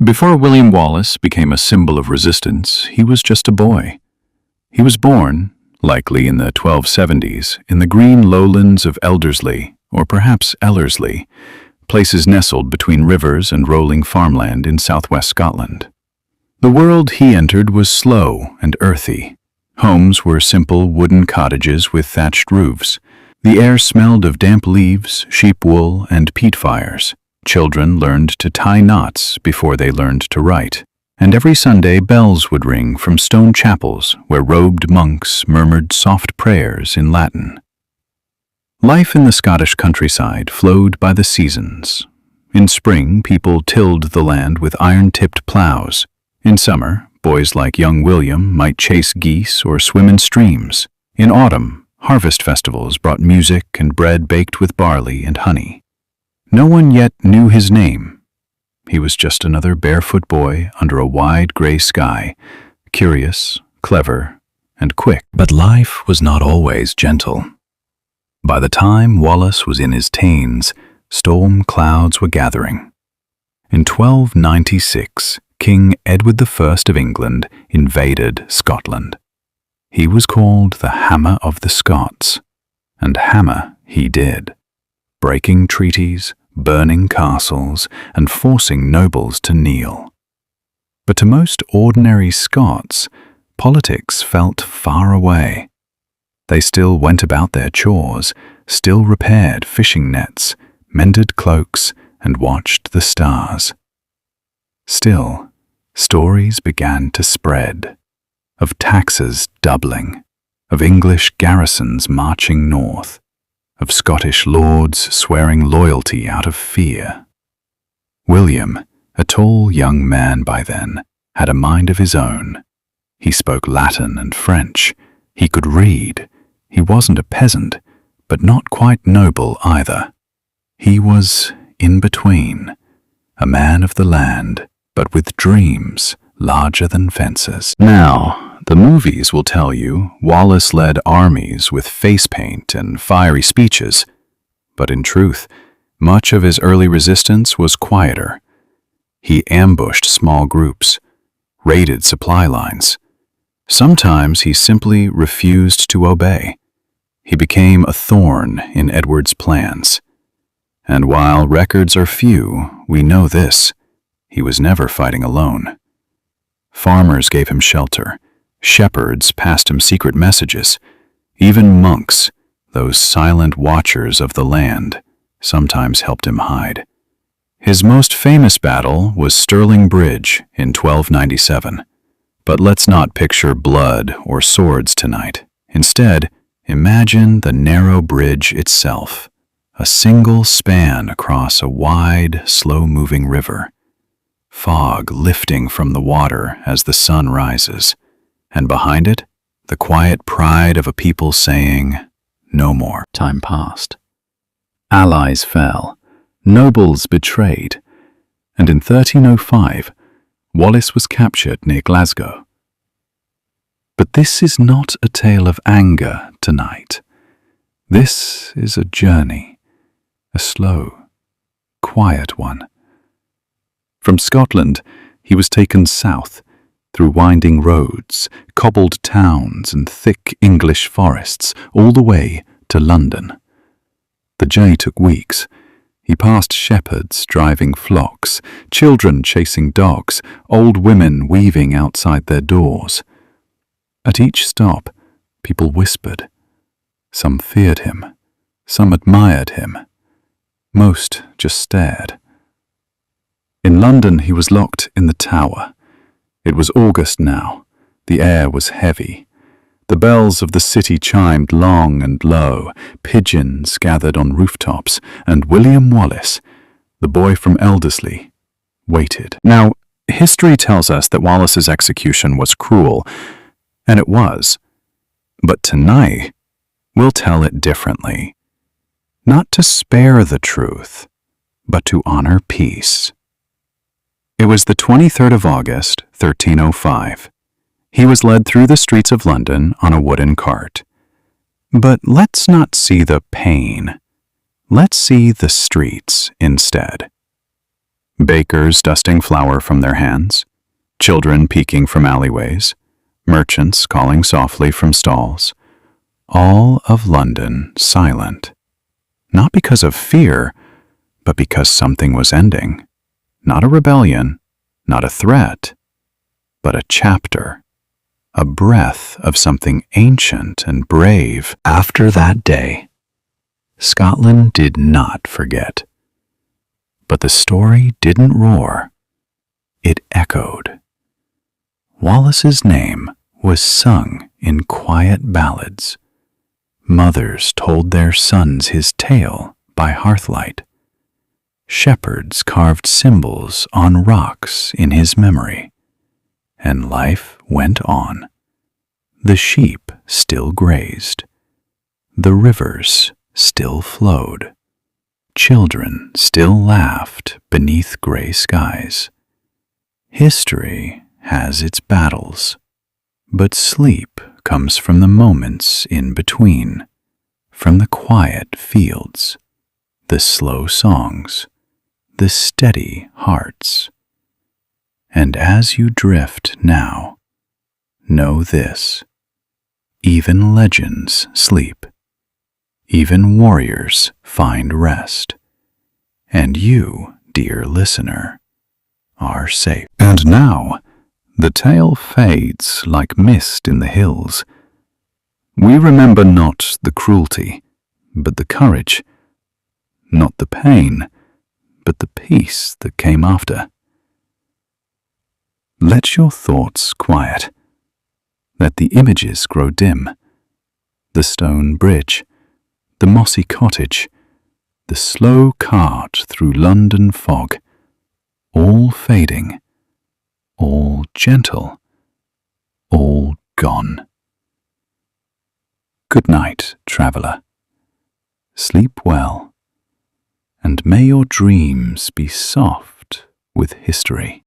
Before William Wallace became a symbol of resistance, he was just a boy. He was born, likely in the 1270s, in the green lowlands of Elderslie, or perhaps Ellerslie, places nestled between rivers and rolling farmland in southwest Scotland. The world he entered was slow and earthy. Homes were simple wooden cottages with thatched roofs. The air smelled of damp leaves, sheep wool, and peat fires. Children learned to tie knots before they learned to write, and every Sunday bells would ring from stone chapels where robed monks murmured soft prayers in Latin. Life in the Scottish countryside flowed by the seasons. In spring, people tilled the land with iron-tipped plows. In summer, boys like young William might chase geese or swim in streams. In autumn, harvest festivals brought music and bread baked with barley and honey. No one yet knew his name. He was just another barefoot boy under a wide gray sky, curious, clever, and quick. But life was not always gentle. By the time Wallace was in his teens, storm clouds were gathering. In 1296, King Edward I of England invaded Scotland. He was called the Hammer of the Scots, and hammer he did, breaking treaties, burning castles, and forcing nobles to kneel. But to most ordinary Scots, politics felt far away. They still went about their chores, still repaired fishing nets, mended cloaks, and watched the stars. Still, stories began to spread, of taxes doubling, of English garrisons marching north, of Scottish lords swearing loyalty out of fear. William, a tall young man by then, had a mind of his own. He spoke Latin and French. He could read. He wasn't a peasant, but not quite noble either. He was in between, a man of the land, but with dreams larger than fences. Now, the movies will tell you Wallace led armies with face paint and fiery speeches, but in truth, much of his early resistance was quieter. He ambushed small groups, raided supply lines. Sometimes he simply refused to obey. He became a thorn in Edward's plans. And while records are few, we know this: he was never fighting alone. Farmers gave him shelter. Shepherds passed him secret messages. Even monks, those silent watchers of the land, sometimes helped him hide. His most famous battle was Stirling Bridge in 1297. But let's not picture blood or swords tonight. Instead, imagine the narrow bridge itself, a single span across a wide, slow-moving river. Fog lifting from the water as the sun rises. And behind it, the quiet pride of a people saying, "No more." Time passed. Allies fell, nobles betrayed, and in 1305, Wallace was captured near Glasgow. But this is not a tale of anger tonight. This is a journey, a slow, quiet one. From Scotland, he was taken south, through winding roads, cobbled towns, and thick English forests, all the way to London. The journey took weeks. He passed shepherds driving flocks, children chasing dogs, old women weaving outside their doors. At each stop, people whispered. Some feared him, some admired him. Most just stared. In London, he was locked in the Tower. It was August now. The air was heavy. The bells of the city chimed long and low. Pigeons gathered on rooftops, and William Wallace, the boy from Elderslie, waited. Now, history tells us that Wallace's execution was cruel, and it was. But tonight, we'll tell it differently. Not to spare the truth, but to honor peace. It was the 23rd of August, 1305. He was led through the streets of London on a wooden cart. But let's not see the pain. Let's see the streets instead. Bakers dusting flour from their hands, children peeking from alleyways, merchants calling softly from stalls. All of London silent. Not because of fear, but because something was ending. Not a rebellion, not a threat, but a chapter. A breath of something ancient and brave. After that day, Scotland did not forget. But the story didn't roar. It echoed. Wallace's name was sung in quiet ballads. Mothers told their sons his tale by hearthlight. Shepherds carved symbols on rocks in his memory. And life went on. The sheep still grazed. The rivers still flowed. Children still laughed beneath gray skies. History has its battles, but sleep comes from the moments in between, from the quiet fields, the slow songs, the steady hearts. And as you drift now, know this: even legends sleep, even warriors find rest, and you, dear listener, are safe. And now, the tale fades like mist in the hills. We remember not the cruelty, but the courage, not the pain, but the peace that came after. Let your thoughts quiet. Let the images grow dim. The stone bridge, the mossy cottage, the slow cart through London fog, all fading, all gentle, all gone. Good night, traveller. Sleep well, and may your dreams be soft with history.